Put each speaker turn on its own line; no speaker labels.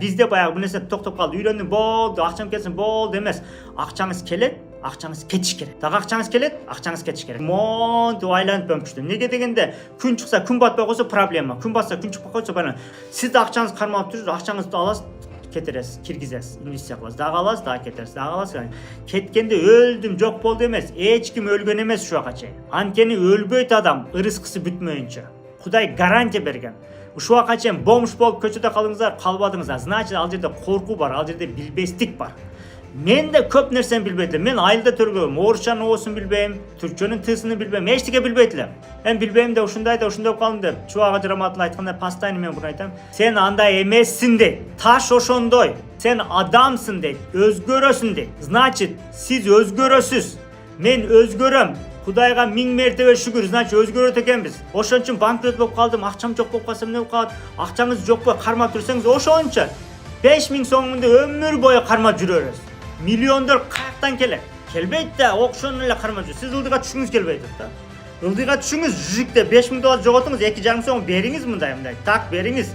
Bizde bayağı bu narsa toktop kaldı. Үйрөндүм, болду, акчам келсин, болду эмес. Акчаңыз келет, акчаңыз кетиш керек. Дагы акчаңыз келет, акчаңыз кетиш керек. Монтип айланып бөмпүштү. Неге дегенде, күн чыкса, күн батпай койсо проблема. Күн батса, күн чыкпай койсо бана. Сиз да акчаңыз кармалып жүрүп, акчаңызды аласыз, кетересиз, киргизесиз, инвестиция кыласыз. Дагы аласыз, дагы кетерсиз, дагы аласыз. Кеткенде өлдүм, жок болду эмес. Эч ким өлгөн эмес ушуга чейин. Анткени өлбөйт адам, ырыскысы бүтмөйүнчө. Кудай гарантия берген. Ушуга чейин бомж болуп көчөдө калдыңыздар, калбадыңыздар. Значит, ал жерде коркуу бар, ал жерде билбестик бар. Мен де көп нерсени билбейт элем. Мен айылда төргөм, орусчанын оосун билбейм, түркчөнүн тысын билбейм, эчтеке билбейт элем. Мен билбейм де ушундай болуп калдым деп. Чубак ажыраматыл айтканда постоянно мен буну айтам. Сен андай эмессиң дейт. Таш ошондой. Сен адамсың дейт. Өзгөрөсүң дейт. Значит, сиз өзгөрөсүз. Мен өзгөрөм. Кудайга 1000 мертебе шүгүр, значит өзгөрөт экенбиз. Ошон үчүн банкрот болуп калдым, акчам жок болуп калса эмне болуп калат? Акчаңыз жокпу, кармап жүрсөңүз ошончо 5000 сомунду өмүр бою кармап жүрөбүз. Миллиондор каяктан келет? Келбейт да, ошону эле кармап жүр. Сиз ылдыйга түшүңүз келбей турат да. Ылдыйга түшүңүз, жүзүктө 5000 доллар жоготуңуз, 2,5 сом бериңиз мындай. Так бериңиз.